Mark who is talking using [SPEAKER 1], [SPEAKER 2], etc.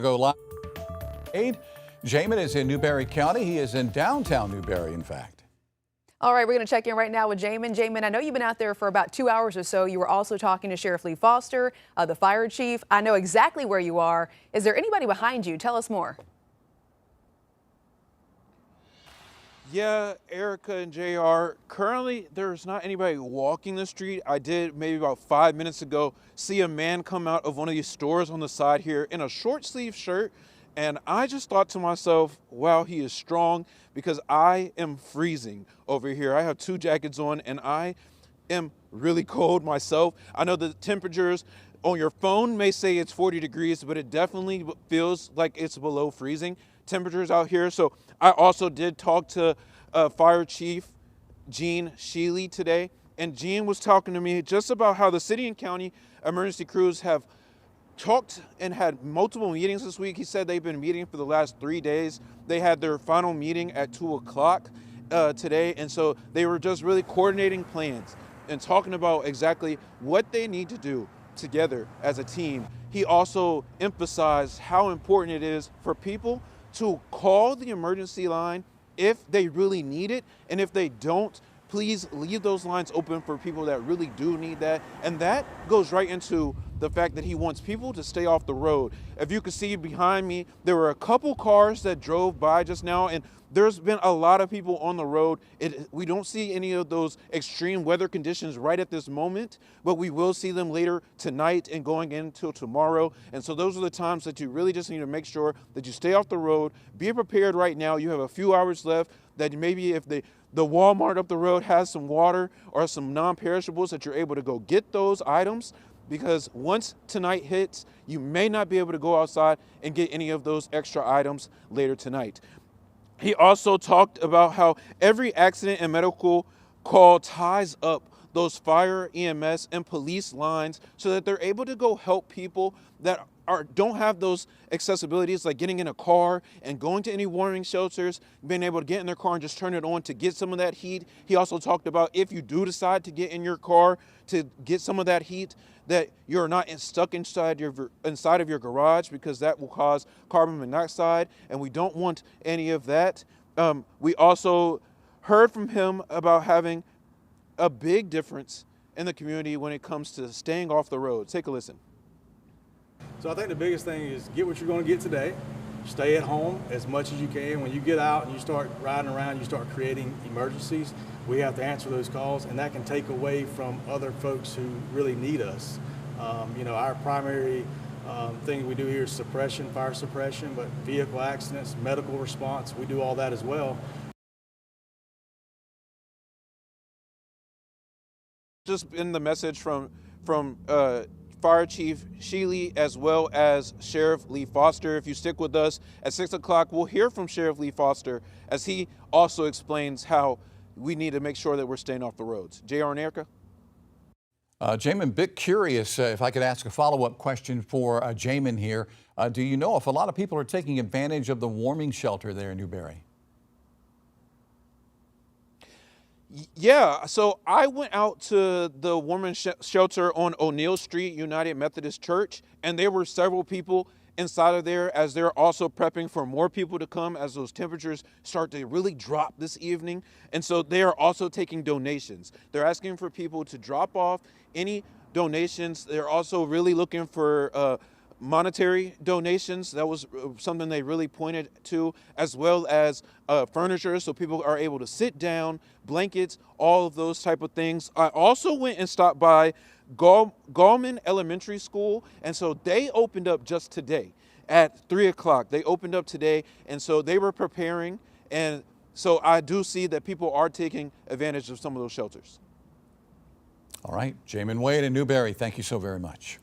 [SPEAKER 1] Go live. Jamin is in Newberry County. He is in downtown Newberry, in fact.
[SPEAKER 2] All right, we're going to check in right now with Jamin. Jamin, I know you've been out there for about 2 hours or so. You were also talking to Sheriff Lee Foster, the fire chief. I know exactly where you are. Is there anybody behind you? Tell us more.
[SPEAKER 3] Yeah, Erica and JR, currently there's not anybody walking the street. I did maybe about 5 minutes ago see a man come out of one of these stores on the side here in a short sleeve shirt. And I just thought to myself, wow, he is strong, because I am freezing over here. I have 2 jackets on and I am really cold myself. I know the temperatures on your phone may say it's 40 degrees, but it definitely feels like it's below freezing temperatures out here. So I also did talk to Fire Chief Gene Sheely today, and Gene was talking to me just about how the city and county emergency crews have talked and had multiple meetings this week. He said they've been meeting for the last 3 days. They had their final meeting at 2 o'clock today, and so they were just really coordinating plans and talking about exactly what they need to do together as a team. He also emphasized how important it is for people to call the emergency line if they really need it, and if they don't, please leave those lines open for people that really do need that. And that goes right into the fact that he wants people to stay off the road. If you can see behind me, there were a couple cars that drove by just now, and there's been a lot of people on the road. We don't see any of those extreme weather conditions right at this moment, but we will see them later tonight and going into tomorrow. And so those are the times that you really just need to make sure that you stay off the road. Be prepared right now. You have a few hours left, that maybe if the Walmart up the road has some water or some non-perishables, that you're able to go get those items, because once tonight hits, you may not be able to go outside and get any of those extra items later tonight. He also talked about how every accident and medical call ties up those fire, EMS, and police lines so that they're able to go help people that don't have those accessibilities, like getting in a car and going to any warming shelters, being able to get in their car and just turn it on to get some of that heat. He also talked about if you do decide to get in your car to get some of that heat, that you're not stuck inside of your garage, because that will cause carbon monoxide, and we don't want any of that. We also heard from him about having a big difference in the community when it comes to staying off the road. Take a listen.
[SPEAKER 4] So I think the biggest thing is get what you're going to get today. Stay at home as much as you can. When you get out and you start riding around, you start creating emergencies, we have to answer those calls, and that can take away from other folks who really need us. Our primary thing we do here is suppression, fire suppression, but vehicle accidents, medical response, we do all that as well.
[SPEAKER 3] Just in the message from Fire Chief Sheely as well as Sheriff Lee Foster. If you stick with us at 6 o'clock, we'll hear from Sheriff Lee Foster as he also explains how we need to make sure that we're staying off the roads. JR and Erica?
[SPEAKER 1] Jamin, bit curious if I could ask a follow-up question for Jamin here. Do you know if a lot of people are taking advantage of the warming shelter there in Newberry?
[SPEAKER 3] Yeah, so I went out to the women's shelter on O'Neill Street, United Methodist Church, and there were several people inside of there as they're also prepping for more people to come as those temperatures start to really drop this evening. And so they are also taking donations. They're asking for people to drop off any donations. They're also really looking for monetary donations. That was something they really pointed to, as well as furniture, so people are able to sit down, blankets, all of those type of things. I also went and stopped by Gallman Elementary School, and so they opened up just today at 3 o'clock. They opened up today, and so they were preparing, and so I do see that people are taking advantage of some of those shelters.
[SPEAKER 1] All right, Jamin Wade in Newberry, thank you so very much.